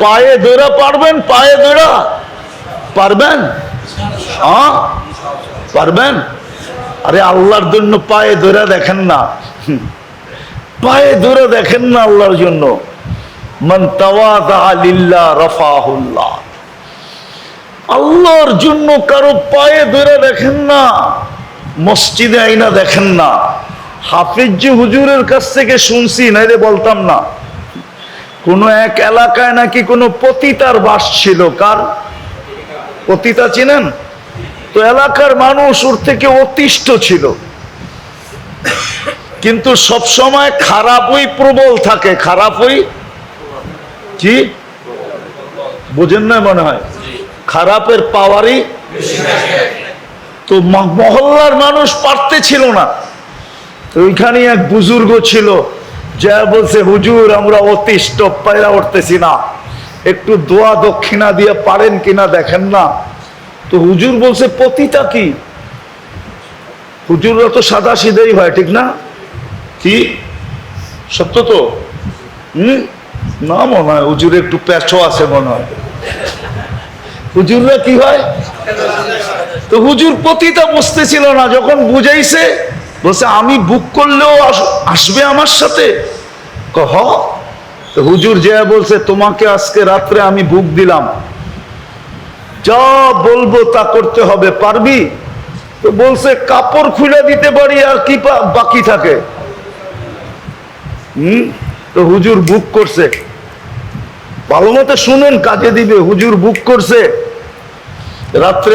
পায়ে ধরে পারবেন? পায়ে ধরা পারবেন? হ্যাঁ পারবেন? আরে আল্লাহর জন্য পায়ে ধরে দেখেন না, পায়ে ধরে দেখেন না আল্লাহর জন্য। মান তাওয়াদা লিল্লাহ রাফাহুল্লাহ। আল্লাহর জন্য কারো পায়ে ধরে দেখেন না, মসজিদে আইনা দেখেন না। হাফিজ হুজুরের কাছ থেকে শুনছি, নাইলে বলতাম না। কোন এক এলাকায় নাকি কোন পতিতার বাস ছিল। কার পতিতা চিনেন? তো এলাকার মানুষ ওর থেকে অতিষ্ঠ ছিল, কিন্তু সব সময় খারাপই প্রবল থাকে। খারাপই কি বুঝেন না মনে হয়? খারাপের পাওয়ারই। তো মহল্লার মানুষ পারতে ছিল না। তো ওইখানে এক বুজুর্গ ছিল, যা বলছে হুজুর আমরা অতিষ্ঠ, পায়রা উঠতেছি না, একটু দোয়া দক্ষিণা দিয়ে পারেন কিনা দেখেন না। তো হুজুর বলছে পতিতা কি? হুজুররা তো সাদা সিধেই হয়, ঠিক না? কি সত্য তো? না মনে হয়, হুজুর একটু পেঁচো আছে মনে হয়। হুজুররা কি হয়? তো হুজুর পতিতা বুঝতেছিল না। যখন বুঝাইছে, বলছে আমি বুক করলেও আসবে আমার সাথে? কহ। তো হুজুর যে বলছে তোমাকে আজকে রাত্রে আমি বুক দিলাম, যা বলবো তা করতে হবে, পারবি? তো বলছে কাপড় খুলে দিতে পারি, আর কি বাকি থাকে। তো হুজুর বুক করছে, ভালো মতো শুনেন, কাজে দিবে। হুজুর বুক করছে, রাত্রে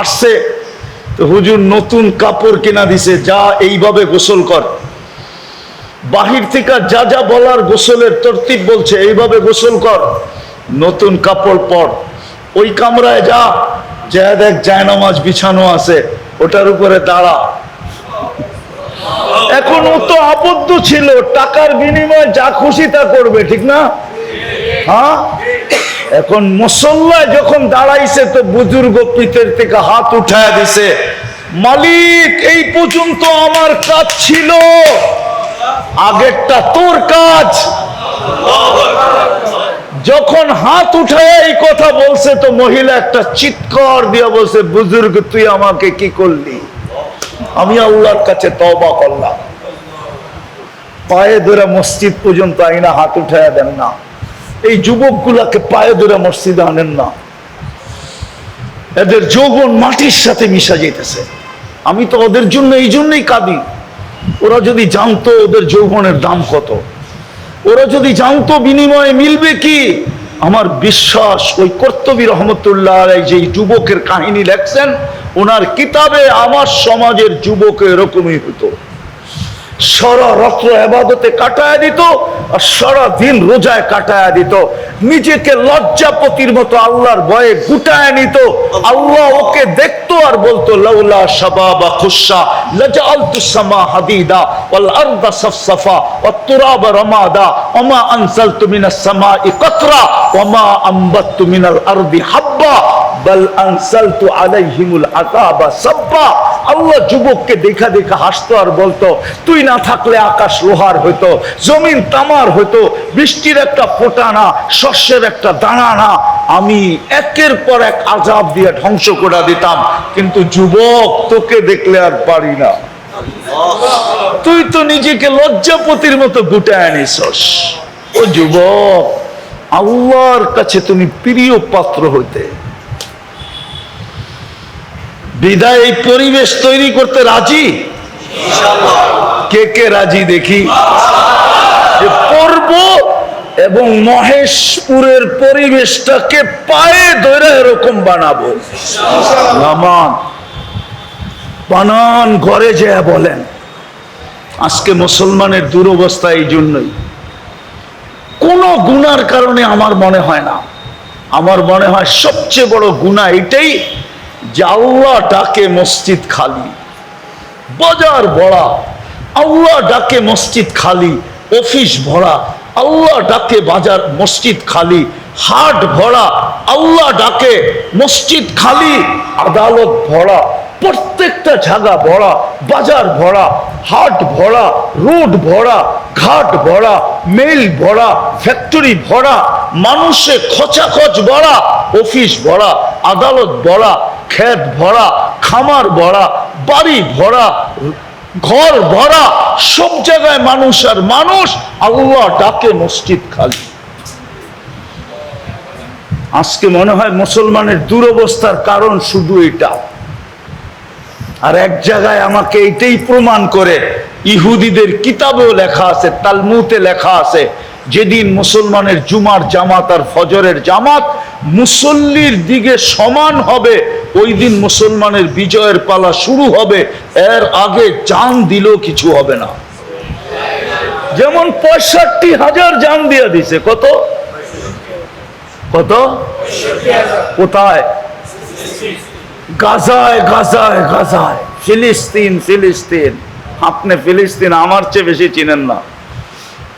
আসছে। তো হুজুর নতুন কাপড় কিনা দিছে, যা এইভাবে গোসল কর। বাহির থেকে যা যা বলার গোসলের তরতিব বলছে, এইভাবে গোসল কর, নতুন কাপড় পর, ওই কামরায় যা, যা দেখ জায়নামাজ বিছানো আছে, ওটার উপরে দাঁড়া। এখন ও তো আবদ্ধ ছিল, টাকার বিনিময়ে যা খুশি তা করবে, ঠিক না? হ্যাঁ। এখন মুসল্লায় যখন দাঁড়াইছে, তো বুজুর্গ পিঠের থেকে হাত উঠায় দিছে, মালিক এই পর্যন্ত আমার কাজ ছিল, আগেরটা তোর কাজ। যখন হাত উঠায় এই কথা বলছে, তো মহিলা একটা চিৎকার দিয়ে বলছে, বুজুর্গ তুই আমাকে কি করলি? আমি আল্লাহর কাছে তওবা করলাম। পায়ে ধরে মসজিদ পর্যন্ত আইনা হাত উঠায় দেন না। এই যুবকগুলাকে পায়ে ধরে মসজিদে আনেন না, এদের যৌবন মাটির সাথে মিশা যেতেছে। আমি তো ওদের জন্য এই জন্যই কাঁদি। ওরা যদি জানতো ওদের যৌবনের দাম কত, ওরা যদি জানতো বিনিময়ে মিলবে কি, আমার বিশ্বাস ওই কর্তবী রহমতুল্লাহ আলাইহি যে যুবকের কাহিনী লেখছেন, ওনার কিতাবে আমার সমাজের যুবক এরকমই হতো। সারা রাত্র ইবাদতে কাটায় দিত, আর সারা দিন রোজায় কাটায় দিত। নিজেকে লজ্জাপতির মতো আল্লাহর ভয়ে গুটায় নিত। আল্লাহ ওকে দেখতো আর বলতো, লাউলা শাবাবা খুশা লাজালতু সামা হাদিদা ওয়াল আরদা সাফসাফা ওয়াত তুরাবা রামাদা ওমা আনসালতু মিনাস সামাই কাতরা ওমা আমবাতু মিনাল আরদি হাব্বা বাল আনসালতু আলাইহিমুল আযাবা সাব্বা। আল্লাহ যুবককে দেখা দেখা হাসতো আর বলতো, তুই না থাকলে আকাশ লোহার হইতো, জমিন তামার হইতো, বৃষ্টির একটা ফোঁটা না, শস্যের একটা দানা না, আমি একের পর এক আযাব দিয়ে ধ্বংস করে দিতাম। কিন্তু যুবক, তোকে দেখলে আর পারি না। তুই তো নিজেকে লজ্জাপতির মতো গুটায় নিছস। ও যুবক, আল্লাহর কাছে তুমি প্রিয় পাত্র হইতে, বিদায় এই পরিবেশ তৈরি করতে রাজি? কে কে রাজি দেখি? যে পর্ব এবং মহেশপুরের পরিবেশটাকে পায়ে ধরে এরকম বানাবো। নামান বানান ঘরে যায় বলেন। আজকে মুসলমানের দুরবস্থা এই জন্যই, কোন গুনার কারণে আমার মনে হয় না। আমার মনে হয় সবচেয়ে বড় গুনাহ এটাই যে আল্লাহ ডাকে মসজিদ খালি, বাজার ভরা। আল্লাহ ডাকে মসজিদ খালি, অফিস ভরা। আল্লাহ ডাকে বাজার মসজিদ খালি, হাট ভরা। আল্লাহ ডাকে মসজিদ খালি, আদালত ভরা, প্রত্যেকটা জায়গা ভরা, বাজার ভরা। হাট ভরা, রোড ভরা, ঘাট ভরা, মেল ভরা, ফ্যাক্টরি ভরা, মানুষে খচাখচ ভরা, অফিস ভরা, আদালত ভরা, ক্ষেত ভরা, খামার ভরা, বাড়ি ভরা, ঘর ভরা, সব জায়গায় মানুষ আর মানুষ। আল্লাহ ডাকে, মসজিদ খালি। আজকে মনে হয় মুসলমানের দুরবস্থার কারণ শুধু এটা। আর এক জায়গায় আমাকে এটাই প্রমাণ করে, ইহুদিদের কিতাবেও লেখা আছে, তালমুতে লেখা আছে, যেদিন মুসলমানের জুমার জামাত আর ফজরের জামাত মুসল্লির দিকে সমান হবে, ওই দিন মুসলমানের বিজয়ের পালা শুরু হবে। এর আগে জান দিলেও কিছু হবে না। যেমন 65,000 জান দিয়ে দিছে। কত কত? কোথায়? গাজায়, গাজায়, গাজায়, ফিলিস্তিন, ফিলিস্তিন। আপনি ফিলিস্তিন আমার চেয়ে বেশি চিনেন না।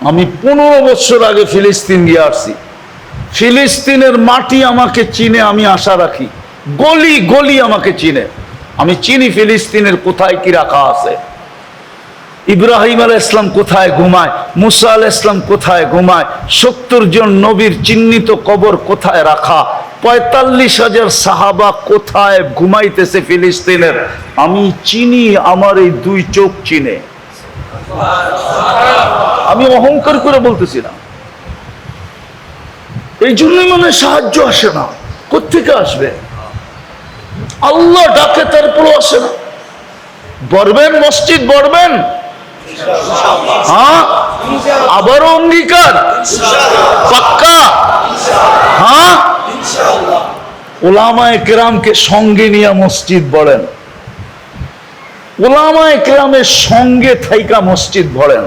আমি 15 বছর আগে ফিলিস্তিন গিয়ে আসছি। ফিলিস্তিনের মাটি আমাকে চিনে, আমি আশা রাখি। গলি গলি আমাকে চিনে। আমি চিনি ফিলিস্তিনের কোথায় কি রাখা আছে। ইব্রাহিম আলাইহিস সালাম কোথায় ঘুমায়, মুসা আলাইহিস সালাম কোথায় ঘুমায়, 70 জন নবীর চিহ্নিত কবর কোথায় রাখা, 45,000 সাহাবা কোথায় ঘুমাইতেছে ফিলিস্তিনের। আমি চিনি, আমার এই 2 চোখ চিনে। আমি অহংকার করে বলতেছি না। এই জন্যই মনে সাহায্য আসে না। কোত্থেকে আসবে? আল্লাহ ডাকে, তারপরও আসে না। বলবেন মসজিদ বলবেন, হ্যাঁ, আবারও অঙ্গীকার পাক্কা, হ্যাঁ। উলামায়ে কেরামকে সঙ্গে নিয়ে মসজিদ বলেন, উলামায়ে কেরামের সঙ্গে থাইকা মসজিদ ভরেন।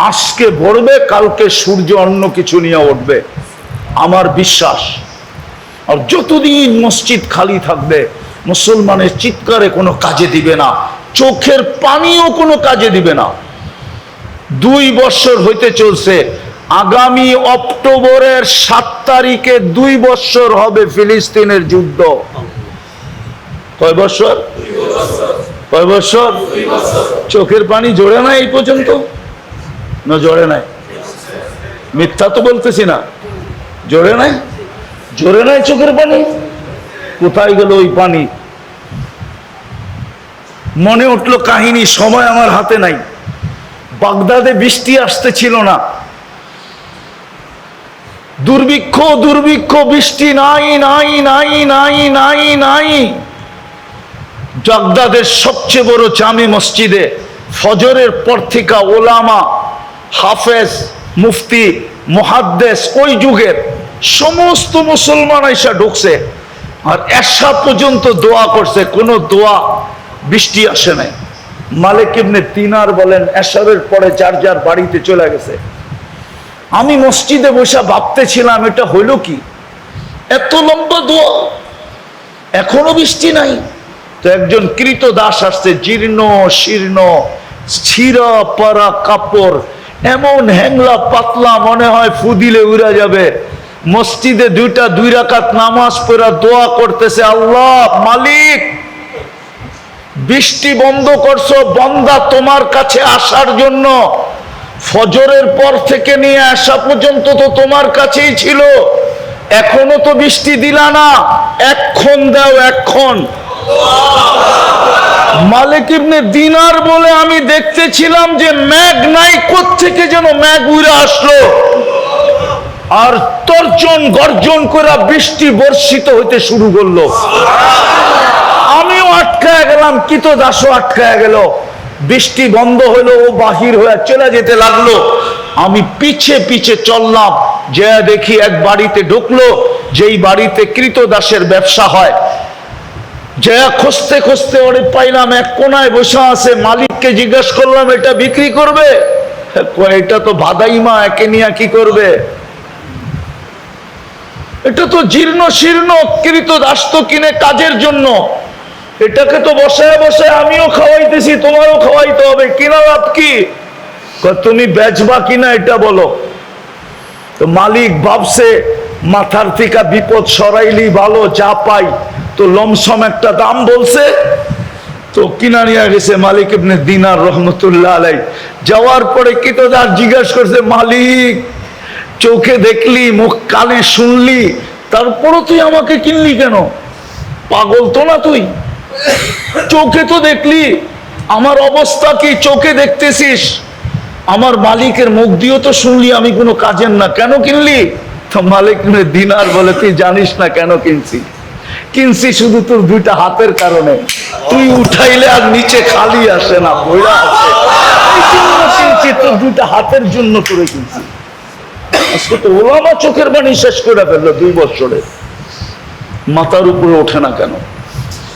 আজকে ভরবে, কালকে সূর্য অন্য কিছু নিয়ে উঠবে, আমার বিশ্বাস। আর যতদিন মসজিদ খালি থাকবে, মুসলমানের চিৎকারে কোনো কাজে দিবে না, চোখের পানিও কোনো কাজে দিবে না। 2 বছর হইতে চলছে, আগামী অক্টোবরের 7 তারিখে 2 বছর হবে ফিলিস্তিনের যুদ্ধ। কয় বছর? কয় বছর? চোখের পানি জোরে নাই এই পর্যন্ত? না জোরে নাই? মিথ্যা তো বলতেছি না। জোরে নাই? জোরে নাই চোখের পানি? কোথায় গেল ওই পানি? মনে উঠলো কাহিনী, সময় আমার হাতে নাই। বাগদাদে বৃষ্টি আসতে ছিল না, দুর্ভিক্ষ, দুর্ভিক্ষ, বৃষ্টি নাই নাই নাই নাই নাই নাই। বাগদাদের সবচেয়ে বড় জামে মসজিদে ফজরের পর থেকে ওলামা, হাফেজ, মুফতি, মুহাদ্দিস, ওই যুগের সমস্ত মুসলমান এসে ঢুকছে। আর এশা পর্যন্ত দোয়া করছে, কোনো দোয়া বৃষ্টি আসে নাই। মালিক ইবনে দিনার বলেন, এশারের পরে যার যার বাড়িতে চলে গেছে। আমি মসজিদে বসে ভাবতেছিলাম, এটা হইল কি? এত লম্বা দোয়া, এখনো বৃষ্টি নাই। তো একজন কৃতদাস আসছে, জীর্ণ শীর্ণ, ছিঁড়া পারা কাপড়, এমন হ্যাংলা পাতলা, মনে হয় ফু দিলে উড়া যাবে। মসজিদে 2 রাকাত নামাজ পড়া দোয়া করতেছে, আল্লাহ মালিক, বৃষ্টি বন্ধ করছো বান্দা তোমার কাছে আসার জন্য। ফজরের পর থেকে নিয়ে আসা পর্যন্ত তো তোমার কাছেই ছিল, এখনো তো বৃষ্টি দিলা না, এখন দাও, এখন। মালিক ইবনে দিনার বলে, আমি দেখতেছিলাম যে মেঘ নাই, কোত্থেকে যেন মেঘ উড়ে আসলো, আর তর্জন গর্জন করে বৃষ্টি বর্ষিত হইতে শুরু করলো। আমিও আটকায় গেলাম, কৃতদাসও আটকায় গেল। বৃষ্টি বন্ধ হলো, ও বাহির হয়ে চলে যেতে লাগলো। আমি পিছে পিছে চললাম, যে দেখি এক বাড়িতে ঢুকলো, যেই বাড়িতে কৃতদাসের ব্যবসা হয়। যে খুঁজতে খুঁজতে ওরে পাইলাম, এক কোনায় বসে আছে। মালিককে জিজ্ঞেস করলাম, এটা বিক্রি করবে? এটা তো ভাদাইমা, একে নিয়ে কি করবে? এটা তো জীর্ণ শীর্ণ, কৃতদাস তো কিনে কাজের জন্য, এটাকে তো বসায় বসায় আমিও খাওয়াইতেছি, তোমারও খাওয়াইতে হবে, কিনা লাভ কি? তুমি বেচবা কিনা এটা বলো। তো মালিক ভাবছে মাথার থেকে বিপদ সরাইলি ভালো, যা পাই। তো লমসম একটা দাম বলছে, তো কিনা নিয়ে গেছে মালিক ইবনে দিনার রহমতুল্লাহ আলাই। যাওয়ার পরে কিতদার জিজ্ঞাসা করছে, মালিক চোখে দেখলি, মুখ কানে শুনলি, তারপরও তুই আমাকে কিনলি কেন? পাগল তো না তুই? চোখে তো দেখলি, আমার অবস্থা কি চোখে দেখতেছিস, আমার মালিকের মুখ দিয়েও তো শুনলি আমি কোনো কাজের না, কেন কিনলি? তো মালিক ইবনে দিনার বলে, তুই জানিস না কেন কিনছি? কিনছি শুধু তোর দুইটা হাতের কারণে। তুই উঠাইলে আর নিচে খালি আসে না, বইরা আসে, এই জন্য কিনছি, তোর দুইটা হাতের জন্য করে কিনছি। আজকে তো ওলামা চোখের বাণী শেষ করে ফেললো 2 বছরে, মাথার উপরে ওঠে না কেন?